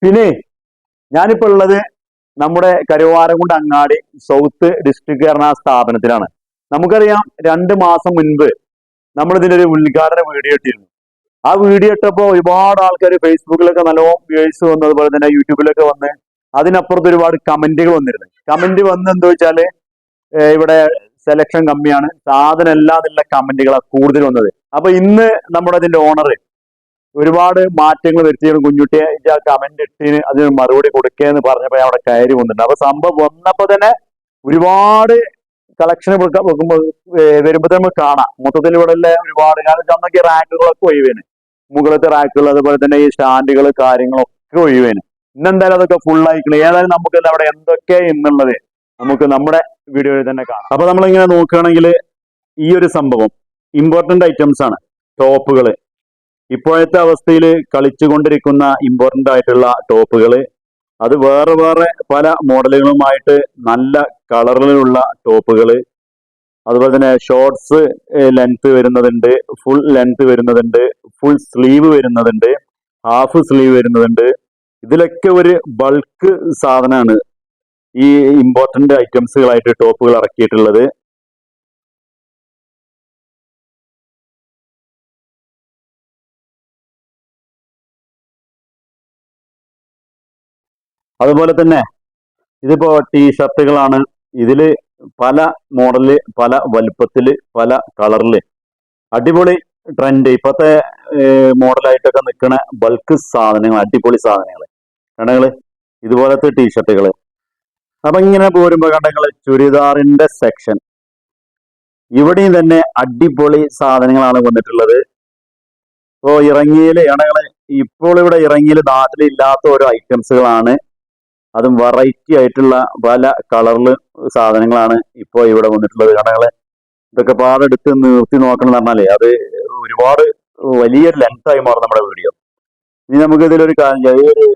പിന്നെ ഞാനിപ്പോ ഉള്ളത് നമ്മുടെ കരുവാരകുണ്ട് അങ്ങാടി സൗത്ത് ഡിസ്ട്രിക്ട് എറണാ സ്ഥാപനത്തിലാണ്. നമുക്കറിയാം 2 മാസം മുൻപ് നമ്മൾ ഇതിന്റെ ഒരു ഉദ്ഘാടന വീഡിയോ ഇട്ടിരുന്നു. ആ വീഡിയോ ഇട്ടപ്പോൾ ഒരുപാട് ആൾക്കാർ ഫേസ്ബുക്കിലൊക്കെ നല്ലോണം വ്യൂവേഴ്സ് വന്നു, അതുപോലെ തന്നെ യൂട്യൂബിലൊക്കെ വന്ന് അതിനപ്പുറത്ത് ഒരുപാട് കമന്റുകൾ വന്നിരുന്നു. കമന്റ് വന്ന് എന്താ വെച്ചാല് ഇവിടെ സെലക്ഷൻ കമ്മിയാണ്, സാധനം അല്ലാന്നുള്ള കമന്റുകളാണ് കൂടുതൽ വന്നത്. അപ്പൊ ഇന്ന് നമ്മുടെ ഇതിന്റെ ഓണർ ഒരുപാട് മാറ്റങ്ങൾ വരുത്തിയാണ്. കുഞ്ഞുട്ടിയെ ആ കമന്റ് ഇട്ടിന് അതിന് മറുപടി കൊടുക്കുകയെന്ന് പറഞ്ഞപ്പോ അവിടെ കയറി വന്നിട്ടുണ്ട്. അപ്പൊ സംഭവം വന്നപ്പോ തന്നെ ഒരുപാട് കളക്ഷൻ വെക്കുമ്പോൾ വരുമ്പോ നമുക്ക് കാണാം മൊത്തത്തിൽ ഇവിടെ ഒരുപാട്. കാരണം അന്നൊക്കെ റാക്കുകളൊക്കെ ഒഴിവേന്, മുകളിലത്തെ റാക്കുകൾ അതുപോലെ തന്നെ ഈ സ്റ്റാൻഡുകൾ കാര്യങ്ങളൊക്കെ ഒഴിവേന്. ഇന്നെന്തായാലും അതൊക്കെ ഫുൾ ആയിക്കണം. ഏതായാലും നമുക്ക് അവിടെ എന്തൊക്കെ എന്നുള്ളത് നമുക്ക് നമ്മുടെ വീഡിയോയിൽ തന്നെ കാണാം. അപ്പൊ നമ്മളിങ്ങനെ നോക്കുകയാണെങ്കിൽ ഈ ഒരു സംഭവം ഇമ്പോർട്ടന്റ് ഐറ്റംസ് ആണ്. ടോപ്പുകൾ ഇപ്പോഴത്തെ അവസ്ഥയിൽ കളിച്ചുകൊണ്ടിരിക്കുന്ന ഇമ്പോർട്ടന്റ് ആയിട്ടുള്ള ടോപ്പുകൾ, അത് വേറെ വേറെ പല മോഡലുകളുമായിട്ട് നല്ല കളറിലുള്ള ടോപ്പുകൾ, അതുപോലെ തന്നെ ഷോർട്സ് ലെങ്ത് വരുന്നതുണ്ട്, ഫുൾ ലെങ്ത് വരുന്നതുണ്ട്, ഫുൾ സ്ലീവ് വരുന്നതുണ്ട്, ഹാഫ് സ്ലീവ് വരുന്നതുണ്ട്. ഇതിലൊക്കെ ഒരു ബൾക്ക് സാധനമാണ് ഈ ഇമ്പോർട്ടന്റ് ഐറ്റംസുകളായിട്ട് ടോപ്പുകൾ ഇറക്കിയിട്ടുള്ളത്. അതുപോലെ തന്നെ ഇതിപ്പോ ടീഷർട്ടുകളാണ്. ഇതില് പല മോഡല്, പല വലുപ്പത്തില്, പല കളറില് അടിപൊളി ട്രെൻഡ് ഇപ്പോഴത്തെ മോഡലായിട്ടൊക്കെ നിൽക്കുന്ന ബൾക്ക് സാധനങ്ങൾ, അടിപൊളി സാധനങ്ങൾ കണ്ടങ്ങള്. ഇതുപോലത്തെ ടീഷർട്ടുകൾ. അപ്പൊ ഇങ്ങനെ പോരുമ്പോ കണ്ടങ്ങള് ചുരിദാറിന്റെ സെക്ഷൻ, ഇവിടെയും തന്നെ അടിപൊളി സാധനങ്ങളാണ് വന്നിട്ടുള്ളത്. ഇപ്പോ ഇറങ്ങിയില് കണ്ടങ്ങള്, ഇപ്പോൾ ഇവിടെ ഇറങ്ങിയിൽ നാട്ടിലില്ലാത്ത ഓരോ ഐറ്റംസുകളാണ്. അതും വെറൈറ്റി ആയിട്ടുള്ള പല കളറില് സാധനങ്ങളാണ് ഇപ്പോൾ ഇവിടെ വന്നിട്ടുള്ളത്. കടകളെ ഇതൊക്കെ പാടെടുത്ത് നിർത്തി നോക്കണം എന്ന് പറഞ്ഞാലേ അത് ഒരുപാട് വലിയൊരു ലെങ്ത് ആയി മാറും നമ്മുടെ വീഡിയോ. ഇനി നമുക്ക് ഇതിലൊരു കാര്യം ചെയ്യാം, ഈ ഒരു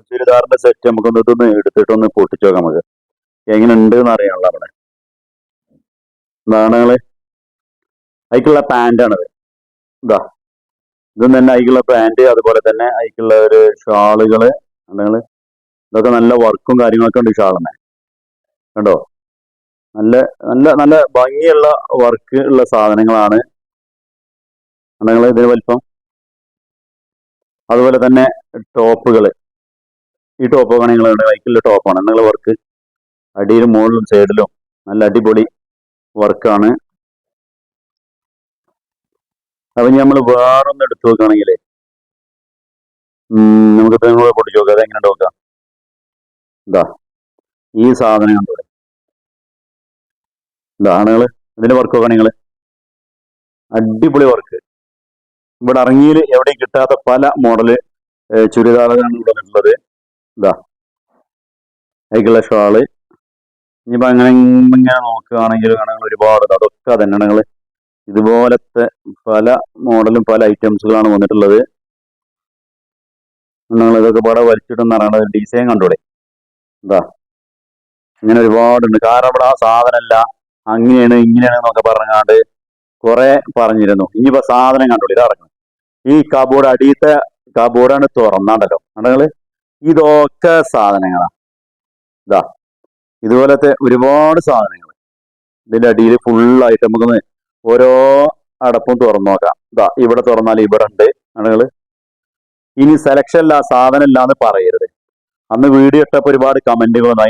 ചുരിദാറിന്റെ സെറ്റ് നമുക്കൊന്ന് ഇതൊന്ന് എടുത്തിട്ടൊന്ന് പൊട്ടിച്ചു നോക്കാം. നമുക്ക് എങ്ങനെ ഉണ്ട് എന്ന് അറിയാനുള്ള അവിടെ എന്താണ് അതിക്കുള്ള പാൻറ്റാണത്. ഇതാ ഇതും തന്നെ അതിക്കുള്ള പാൻറ്, അതുപോലെ തന്നെ അതിക്കുള്ള ഒരു ഷാളുകള് നിങ്ങൾ ഇതൊക്കെ നല്ല വർക്കും കാര്യങ്ങളൊക്കെ ഉണ്ട്. ഷാളിനെ കണ്ടോ, നല്ല നല്ല നല്ല ഭംഗിയുള്ള വർക്ക് ഉള്ള സാധനങ്ങളാണ് നിങ്ങൾ ഇതിന് വലിപ്പം. അതുപോലെ തന്നെ ടോപ്പുകൾ, ഈ ടോപ്പൊക്കെ നിങ്ങളുടെ ബൈക്കിലുള്ള ടോപ്പാണ്. നിങ്ങൾ വർക്ക് അടിയിലും മുകളിലും സൈഡിലും നല്ല അടിപൊളി വർക്കാണ്. അപ്പൊ നമ്മൾ വേറൊന്ന് എടുത്തു നോക്കുകയാണെങ്കിൽ നമുക്ക് കൂടെ പൊട്ടിച്ചു നോക്കാം. അതെങ്ങനെ നോക്കാം. ഇതാ ഈ സാധനം കണ്ടോ, ഇതാണ് നിങ്ങൾ ഇതിന്റെ വർക്ക് നോക്കാം. നിങ്ങൾ അടിപൊളി വർക്ക്. ഇവിടെ ഇറങ്ങിയിൽ എവിടെയും കിട്ടാത്ത പല മോഡല് ചുരിദാറുകളാണ് ഇവിടെ ഉള്ളത്. ഇതാ അതിക്കുള്ള ഷാള്. ഇനിയിപ്പോ അങ്ങനെ ഇങ്ങനെ നോക്കുകയാണെങ്കിൽ ഒരുപാട് അതൊക്കെ തന്നെയാണ്. നിങ്ങൾ ഇതുപോലത്തെ പല മോഡലും പല ഐറ്റംസുകളാണ് വന്നിട്ടുള്ളത്. നിങ്ങൾ ഇതൊക്കെ പാടെ വലിച്ചിട്ടെന്ന് പറയുന്നത് ഡിസൈൻ കണ്ടോടെ. എന്താ ഇങ്ങനെ ഒരുപാടുണ്ട്. കാരണം ഇവിടെ ആ സാധനമല്ല അങ്ങനെയാണ് ഇങ്ങനെയാണ് എന്നൊക്കെ പറഞ്ഞാണ്ട് കുറെ പറഞ്ഞിരുന്നു. ഇനിയിപ്പോ സാധനം കണ്ടോളി, ഇതടക്കണം. ഈ കബോർഡ്, അടിയത്തെ കബോർഡാണ് തുറന്നാണ്ടല്ലോ കണ്ടങ്ങള്. ഇതൊക്കെ സാധനങ്ങളാ. ഇതാ ഇതുപോലത്തെ ഒരുപാട് സാധനങ്ങൾ ഇതിന്റെ അടിയിൽ ഫുള്ളായിട്ട് നമുക്കൊന്ന് ഓരോ അടപ്പും തുറന്നു നോക്കാം. ഇതാ ഇവിടെ തുറന്നാൽ ഇവിടെ ഉണ്ട് കണ്ടങ്ങള്. ഇനി സെലക്ഷൻ ഇല്ല, സാധനം ഇല്ല എന്ന് പറയരുത്. അന്ന് വീഡിയോ ഇട്ടപ്പോൾ ഒരുപാട് കമന്റുകൾ വന്നു.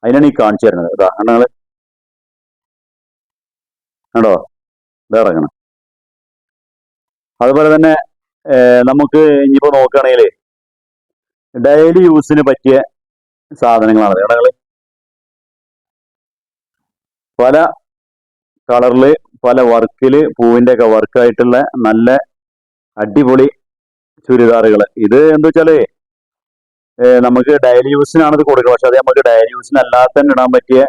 അതിനാണ് ഈ കാണിച്ചു തരുന്നത്. ഇതാ കണ്ടങ്ങള് കണ്ടോ, ഇറങ്ങണം. അതുപോലെ തന്നെ നമുക്ക് ഇനിയിപ്പോ നോക്കുകയാണെങ്കിൽ ഡെയിലി യൂസിന് പറ്റിയ സാധനങ്ങളാണ് കടകള്. പല കളറില് പല വർക്കില് പൂവിന്റെ ഒക്കെ വർക്കായിട്ടുള്ള നല്ല അടിപൊളി ചുരിദാറുകൾ. ഇത് എന്താ വെച്ചാല് നമുക്ക് ഡെയിലി യൂസിനാണ് ഇത് കൊടുക്കുക. പക്ഷെ അത് നമുക്ക് ഡെയിലി യൂസിന് അല്ലാതെ തന്നെ ഇടാൻ പറ്റിയ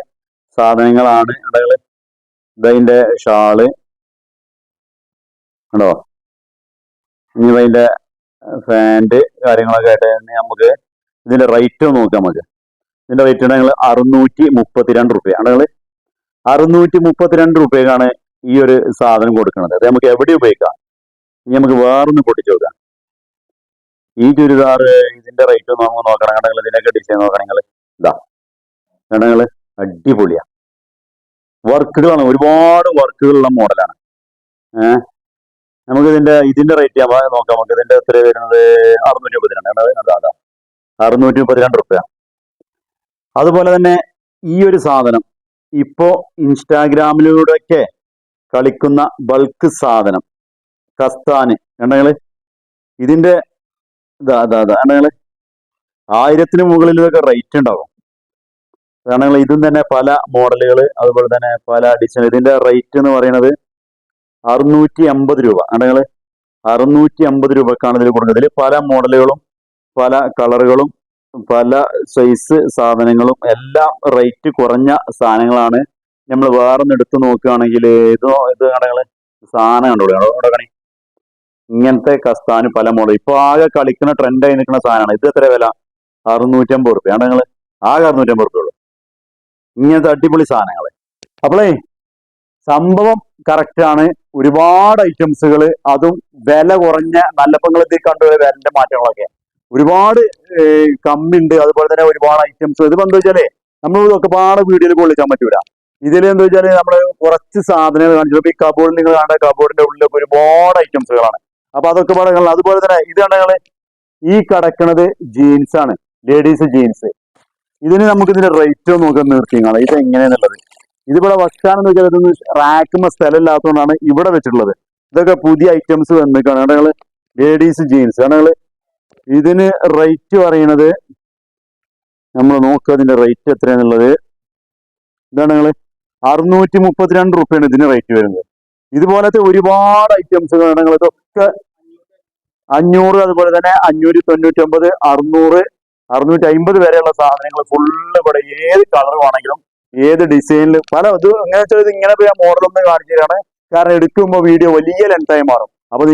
സാധനങ്ങളാണ് കടകള്. ഇതതിന്റെ ഷാള് കണ്ടോ. ഇനി അതിന്റെ ഫാൻറ് കാര്യങ്ങളൊക്കെ ആയിട്ട് നമുക്ക് ഇതിന്റെ റേറ്റ് നോക്കാം. നമുക്ക് ഇതിന്റെ റേറ്റ് ഞങ്ങൾ 632 റുപ്യ ആണ്. നിങ്ങൾ 632 റുപ്യക്കാണ് ഈ ഒരു സാധനം കൊടുക്കുന്നത്. അത് നമുക്ക് എവിടെ ഉപയോഗിക്കാം. ഇനി നമുക്ക് വേറൊന്ന് പൊട്ടിച്ചു നോക്കാം. ഈ ചുരിദാർ ഇതിന്റെ റേറ്റ് ഒന്ന് നമുക്ക് നോക്കണം കണ്ടെങ്കിൽ ഇതിനൊക്കെ ഡിസൈൻ നോക്കണം നിങ്ങൾ ഇതാ കണ്ടെങ്കിൽ അടിപൊളിയാ വർക്കുകളാണ് ഒരുപാട് വർക്കുകളുള്ള മോഡലാണ് ഏഹ് നമുക്ക് ഇതിന്റെ റേറ്റ് നോക്കാം നമുക്ക് ഇതിന്റെ എത്ര വരുന്നത് 632 അതാ 632 അതുപോലെ തന്നെ ഈ ഒരു സാധനം ഇപ്പോ ഇൻസ്റ്റാഗ്രാമിലൂടെയൊക്കെ കളിക്കുന്ന ബൾക്ക് സാധനം കസ്താന് കണ്ടെങ്കിൽ ഇതിന്റെ ഇതാ കണ്ടെങ്കിൽ 1000 മുകളിലൊക്കെ റേറ്റ് ഉണ്ടാവും കാരണം ഇതും തന്നെ പല മോഡലുകൾ അതുപോലെ തന്നെ പല ഡിസൈൻ ഇതിന്റെ റേറ്റ് എന്ന് പറയുന്നത് 650 രൂപ കണ്ടെങ്കിൽ 650 രൂപക്കാണ് ഇതിൽ കൊടുക്കുന്നത് പല മോഡലുകളും പല കളറുകളും പല സൈസ് സാധനങ്ങളും എല്ലാം റേറ്റ് കുറഞ്ഞ സാധനങ്ങളാണ് നമ്മൾ വേറെ ഒന്ന് എടുത്ത് നോക്കുകയാണെങ്കിൽ ഇത് കണ്ടെങ്കിൽ സാധനം കണ്ടോളൂ അവിടെ കണി ഇങ്ങനത്തെ കസ്താന് പല മോഡൽ ഇപ്പൊ ആകെ കളിക്കുന്ന ട്രെൻഡായി നിൽക്കുന്ന സാധനമാണ് ഇത് എത്ര വില 650 റുപ്യ നിങ്ങൾ ആകെ 650 റുപ്യ ഉള്ളൂ ഇങ്ങനത്തെ അടിപൊളി സാധനങ്ങൾ അപ്പോളേ സംഭവം കറക്റ്റ് ആണ് ഒരുപാട് ഐറ്റംസുകൾ അതും വില കുറഞ്ഞ നല്ലപ്പങ്ങളെത്തി കണ്ടുപോയ വിലന്റെ മാറ്റങ്ങളൊക്കെ ഒരുപാട് കമ്മിണ്ട് അതുപോലെ തന്നെ ഒരുപാട് ഐറ്റംസ് ഇതിപ്പോ എന്താ വെച്ചാലേ നമ്മൾ ഒരുപാട് വീഡിയോയിൽ കൊള്ളിക്കാൻ പറ്റൂല ഇതിൽ എന്താ വെച്ചാല് നമ്മള് കുറച്ച് സാധനങ്ങൾ കാണിച്ചു ഈ കബോർഡ് നിങ്ങൾ കാണുന്ന കബോർഡിന്റെ ഉള്ളിലൊക്കെ ഒരുപാട് ഐറ്റംസുകളാണ് അപ്പൊ അതൊക്കെ പറയുന്നത് അതുപോലെ തന്നെ ഇത് കണ്ടങ്ങള് ഈ കിടക്കുന്നത് ജീൻസ് ആണ് ലേഡീസ് ജീൻസ് ഇതിന് നമുക്ക് ഇതിന്റെ റേറ്റ് നോക്കാൻ നിർത്തിയാണ് ഇത് എങ്ങനെയാന്നുള്ളത് ഇതിവിടെ വെക്കാനെന്ന് വെച്ചാൽ ഇതൊന്ന് റാക്കുമ്പോ സ്ഥലമില്ലാത്തതുകൊണ്ടാണ് ഇവിടെ വെച്ചിട്ടുള്ളത് ഇതൊക്കെ പുതിയ ഐറ്റംസ് വന്നിട്ടാണ് ഞങ്ങള് ലേഡീസ് ജീൻസ് ഞങ്ങള് ഇതിന് റേറ്റ് പറയുന്നത് നമ്മൾ നോക്കുക ഇതിന്റെ റേറ്റ് എത്രയാന്നുള്ളത് ഇതാണ് ഞങ്ങള് 632 റുപ്യാണ് ഇതിന് റേറ്റ് വരുന്നത് ഇതുപോലത്തെ ഒരുപാട് ഐറ്റംസുകൾ ഞങ്ങൾ ഇതൊക്കെ 500 അതുപോലെ തന്നെ 599 600 650 വരെയുള്ള സാധനങ്ങൾ ഫുള്ള് ഇവിടെ ഏത് കളർ വേണമെങ്കിലും ഏത് ഡിസൈനിൽ പല ഇത് എങ്ങനെ വെച്ചാൽ ഇത് ഇങ്ങനെ മോഡലൊന്നും കാണിച്ചു തരാണ് കാരണം എടുക്കുമ്പോൾ വീഡിയോ വലിയ ലെങ്തായി മാറും അപ്പൊ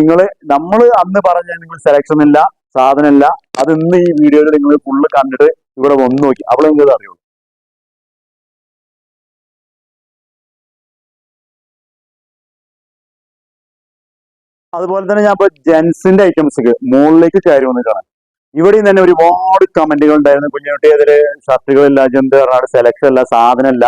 നമ്മൾ അന്ന് പറഞ്ഞ നിങ്ങൾ സെലക്ഷൻ ഇല്ല സാധനമില്ല അത് ഇന്ന് ഈ വീഡിയോയിൽ നിങ്ങൾ ഫുള്ള് കണ്ടിട്ട് ഇവിടെ വന്ന് നോക്കി അവിടെ നിങ്ങൾക്ക് അറിയുള്ളൂ അതുപോലെ തന്നെ ഞാൻ ഇപ്പൊ ജെൻസിന്റെ ഐറ്റംസ് മുകളിലേക്ക് കയറി വന്നിട്ടാണ് ഇവിടെയും തന്നെ ഒരുപാട് കമന്റുകൾ ഉണ്ടായിരുന്നു കുഞ്ഞുകുട്ടി അതില് ഷർട്ടുകളില്ല ജന്ത് പറഞ്ഞാൽ സെലക്ഷൻ അല്ല സാധനമല്ല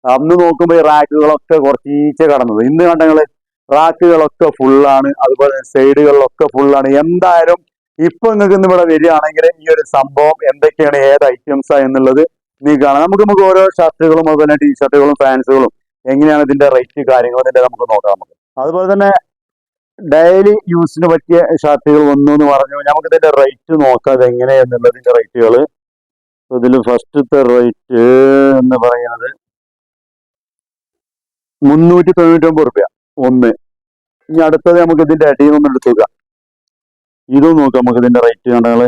അന്ന് നോക്കുമ്പോ ഈ റാക്കുകളൊക്കെ കുറച്ചീച്ച കടന്നത് ഇന്ന് കണ്ടങ്ങള് റാക്കുകളൊക്കെ ഫുള്ളാണ് അതുപോലെ സൈഡുകളിലൊക്കെ ഫുള്ളാണ് എന്തായാലും ഇപ്പൊ നിങ്ങൾക്ക് ഇന്ന് ഇവിടെ വരികയാണെങ്കിൽ ഈ ഒരു സംഭവം എന്തൊക്കെയാണ് ഏത് ഐറ്റംസാ എന്നുള്ളത് നീ കാണാം നമുക്ക് ഓരോ ഷർട്ടുകളും അതുപോലെ ടീഷർട്ടുകളും പാൻസുകളും എങ്ങനെയാണ് ഇതിന്റെ റേറ്റ് കാര്യങ്ങളും ഇതിന്റെ നമുക്ക് നോക്കാം നമുക്ക് അതുപോലെ തന്നെ ഡെയിലി യൂസിന് പറ്റിയ ഷർട്ടുകൾ വന്നു എന്ന് പറഞ്ഞു നമുക്ക് ഇതിന്റെ റേറ്റ് നോക്കാം എങ്ങനെയാന്നുള്ളതിന്റെ റേറ്റുകൾ ഇതിൽ ഫസ്റ്റത്തെ റേറ്റ് എന്ന് പറയുന്നത് 399 റുപ്യ ഒന്ന് ഇനി അടുത്തത് നമുക്ക് ഇതിന്റെ അടിയിൽ നിന്ന് എടുത്തു നോക്കാം ഇതും നോക്കാം നമുക്ക് ഇതിന്റെ റേറ്റ് കണ്ടാൽ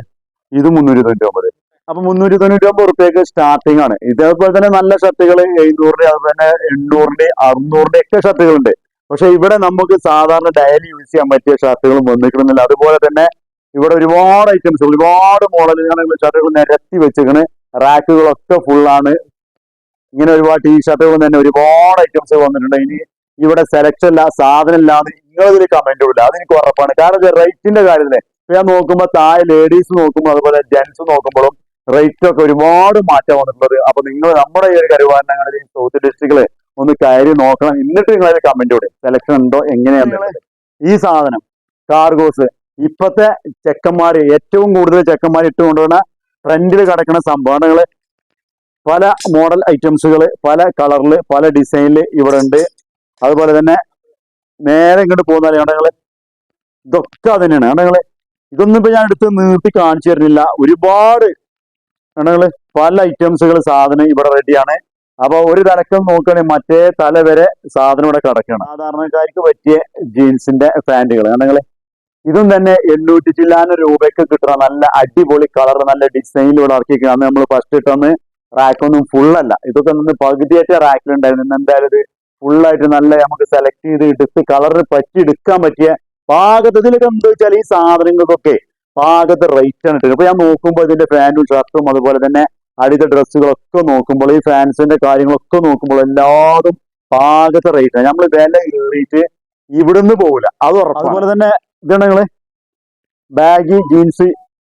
ഇത് 399 അപ്പൊ 399 റുപ്യക്ക് സ്റ്റാർട്ടിംഗ് ആണ് ഇതേപോലെ തന്നെ നല്ല ഷർട്ടുകൾ 700 അതുപോലെ തന്നെ 800 600 ഒക്കെ ഷർട്ടുകളുണ്ട് പക്ഷെ ഇവിടെ നമുക്ക് സാധാരണ ഡെയിലി യൂസ് ചെയ്യാൻ പറ്റിയ ഷർട്ടുകളും വന്നിരിക്കുന്നില്ല അതുപോലെ തന്നെ ഇവിടെ ഒരുപാട് ഐറ്റംസ് ഒരുപാട് മോഡലുകൾ ഷർട്ടുകൾ നിരത്തി വെച്ചിരിക്കണ് റാക്കുകളൊക്കെ ഫുള്ളാണ് ഇങ്ങനെ ഒരുപാട് ടീഷർട്ടുകൾ തന്നെ ഒരുപാട് ഐറ്റംസ് വന്നിട്ടുണ്ട് ഇനി ഇവിടെ സെലക്ഷൻ ഇല്ല സാധനം ഇല്ലാതെ നിങ്ങളിതിൽ കമന്റ് ഇല്ല അതെനിക്ക് ഉറപ്പാണ് കാരണം റേറ്റിന്റെ കാര്യത്തില് ഞാൻ നോക്കുമ്പോൾ താഴെ ലേഡീസ് നോക്കുമ്പോൾ അതുപോലെ ജെന്റ്സ് നോക്കുമ്പോഴും റേറ്റ് ഒക്കെ ഒരുപാട് മാറ്റം വന്നിട്ടുള്ളത് അപ്പൊ നിങ്ങൾ നമ്മുടെ ഈ ഒരു കരുവാരനങ്ങളിൽ സൗത്ത് ഡിസ്ട്രിക്റ്റില് ഒന്ന് കയറി നോക്കണം എന്നിട്ട് നിങ്ങളതിൽ കമന്റ് ഇടും സെലക്ഷൻ ഉണ്ടോ എങ്ങനെയാണ് ഈ സാധനം കാർഗോസ് ഇപ്പത്തെ ചെക്കന്മാര് ഏറ്റവും കൂടുതൽ ചെക്കന്മാർ ഇട്ടുകൊണ്ടുവന്ന ട്രെൻഡിൽ കിടക്കുന്ന സംഭവങ്ങള് പല മോഡൽ ഐറ്റംസുകൾ പല കളറിൽ പല ഡിസൈനിൽ ഇവിടെ ഉണ്ട് അതുപോലെ തന്നെ നേരെ ഇങ്ങോട്ട് പോകുന്ന ഞങ്ങള് ഇതൊക്കെ തന്നെയാണ് ഞങ്ങള് ഇതൊന്നും ഇപ്പൊ ഞാൻ എടുത്ത് നീട്ടി കാണിച്ചു തരുന്നില്ല ഒരുപാട് ഞങ്ങള് പല ഐറ്റംസുകൾ സാധനം ഇവിടെ റെഡിയാണ് അപ്പൊ ഒരു തലക്കം നോക്കുകയാണെങ്കിൽ മറ്റേ തല വരെ സാധനം ഇവിടെ കിടക്കുകയാണ് സാധാരണക്കാർക്ക് പറ്റിയ ജീൻസിന്റെ പാന്റുകൾ ഞങ്ങള് ഇതും തന്നെ 800 ചില്ലാനം രൂപയ്ക്ക് കിട്ടുന്ന നല്ല അടിപൊളി കളർ നല്ല ഡിസൈനിൽ ഇവിടെ ഇറക്കിയിരിക്കുക അന്ന് നമ്മൾ ഫസ്റ്റ് ഇട്ടൊന്ന് റാക്കൊന്നും ഫുള്ളല്ല ഇതൊക്കെ നിന്ന് പകുതിയായിട്ട് റാക്കിലുണ്ടായിരുന്നു ഇന്ന് എന്തായാലും ഇത് ഫുള്ളായിട്ട് നല്ല നമുക്ക് സെലക്ട് ചെയ്ത് എടുത്ത് കളറിന് പറ്റി എടുക്കാൻ പറ്റിയ പാകത്ത് ഇതിലൊക്കെ എന്താ വെച്ചാൽ ഈ സാധനങ്ങൾക്കൊക്കെ പാകത്തെ റേറ്റ് ആണ് ഇട്ടത് അപ്പൊ ഞാൻ നോക്കുമ്പോൾ ഇതിന്റെ പാന്റും ഷർട്ടും അതുപോലെ തന്നെ അടിത്ത ഡ്രസ്സുകളൊക്കെ നോക്കുമ്പോൾ ഈ ഫാൻസിന്റെ കാര്യങ്ങളൊക്കെ നോക്കുമ്പോൾ എല്ലാതും പാകത്തെ റേറ്റാണ് നമ്മൾ വില കയറിയിട്ട് ഇവിടുന്ന് പോകില്ല അത് ഉറപ്പ് അതുപോലെ തന്നെ ഇതാണ് നിങ്ങള് ബാഗി ജീൻസ്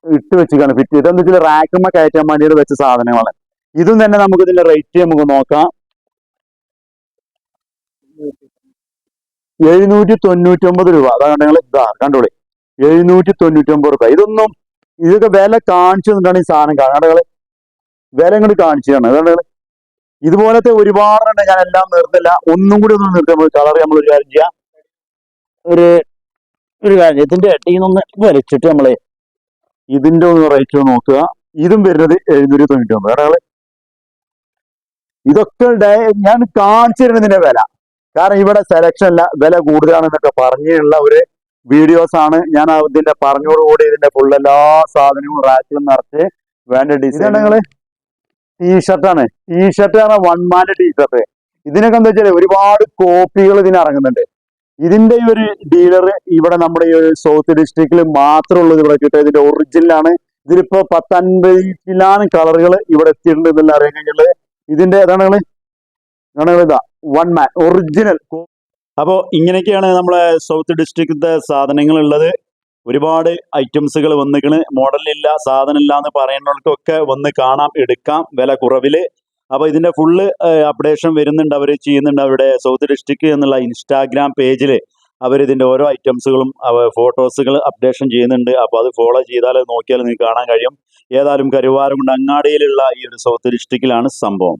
ഇട്ട് വെച്ചിട്ടാണ് ഫിറ്റ് ചെയ്ത്. എന്താ വെച്ചാൽ റാക്കുമ്മ കയറ്റാൻ വേണ്ടിയിട്ട് വെച്ച സാധനങ്ങളാണ്. ഇതും തന്നെ നമുക്ക് ഇതിന്റെ റേറ്റ് നമുക്ക് നോക്കാം. 799 രൂപ. അതാണ് നിങ്ങൾ ഇതാ കണ്ടോളി, 799 രൂപ. ഇതൊക്കെ വില കാണിച്ചു തന്നിട്ടാണ് ഈ സാധനം കാണുക. വില ഇങ്ങോട്ട് കാണിച്ചതാണ്. അതുകൊണ്ട് ഇതുപോലത്തെ ഒരുപാടുണ്ട്. ഞാൻ എല്ലാം നിർത്തില്ല, ഒന്നും കൂടി ഒന്ന് നിർത്തി നമ്മൾ കളർ നമ്മൾ ഒരു കാര്യം ചെയ്യാം. ഒരു കാര്യം, ഇതിന്റെ അടിയിൽ വലിച്ചിട്ട് നമ്മളെ ഇതിന്റെ ഒന്ന് റേറ്റ് നോക്കുക. ഇതും വരുന്നത് 799. വേറെ ഇതൊക്കെ ഞാൻ കാണിച്ചു തരുന്നതിന്റെ വില, കാരണം ഇവിടെ സെലക്ഷൻ അല്ല, വില കൂടുതലാണെന്നൊക്കെ പറഞ്ഞുള്ള ഒരു വീഡിയോസ് ആണ്. ഞാൻ ഇതിന്റെ പറഞ്ഞോടുകൂടി ഇതിന്റെ ഫുൾ എല്ലാ സാധനവും റാക്കിലും നിറച്ച് വേണ്ട ഡിസൈൻ. നിങ്ങള് ടീഷർട്ടാണ്, ടീഷർട്ട് ആണ് 1 man ടീഷർട്ട്. ഇതിനൊക്കെ എന്താ വെച്ചാൽ ഒരുപാട് കോപ്പികൾ ഇതിന് ഇറങ്ങുന്നുണ്ട്. ഇതിന്റെ ഈ ഒരു ഡീലർ ഇവിടെ നമ്മുടെ ഈ സൗത്ത് ഡിസ്ട്രിക്റ്റിൽ മാത്രമുള്ളത് ഇവിടെ കിട്ടുക. ഇതിന്റെ ഒറിജിനലാണ്. ഇതിലിപ്പോ 10-50 കളറുകൾ ഇവിടെ എത്തിയിട്ടുണ്ട് എന്നല്ല അറിയാൻ കഴിഞ്ഞുള്ളത്. ഇതിന്റെ ഇതാ 1 man ഒറിജിനൽ. അപ്പോൾ ഇങ്ങനെയൊക്കെയാണ് നമ്മളെ സൗത്ത് ഡിസ്ട്രിക്റ്റിലത്തെ സാധനങ്ങൾ ഉള്ളത്. ഒരുപാട് ഐറ്റംസുകൾ വന്നിക്കണ്. മോഡലില്ല, സാധനമില്ല എന്ന് പറയുന്നവർക്കൊക്കെ വന്ന് കാണാം, എടുക്കാം വില കുറവിൽ. അപ്പോൾ ഇതിന്റെ ഫുള്ള് അപ്ഡേഷൻ വരുന്നുണ്ട്, അവർ ചെയ്യുന്നുണ്ട്. അവരുടെ സൗത്ത് ഡിസ്ട്രിക്ട് എന്നുള്ള ഇൻസ്റ്റാഗ്രാം പേജിൽ അവർ ഇതിന്റെ ഓരോ ഐറ്റംസുകളും ഫോട്ടോസുകൾ അപ്ഡേഷൻ ചെയ്യുന്നുണ്ട്. അപ്പോൾ അത് ഫോളോ ചെയ്താൽ നോക്കിയാൽ നിങ്ങൾക്ക് കാണാൻ കഴിയും. ഏതായാലും കരുവാരകുണ്ട് അങ്ങാടിയിലുള്ള ഈ ഒരു സൗത്ത് ഡിസ്ട്രിക്റ്റിലാണ് സംഭവം.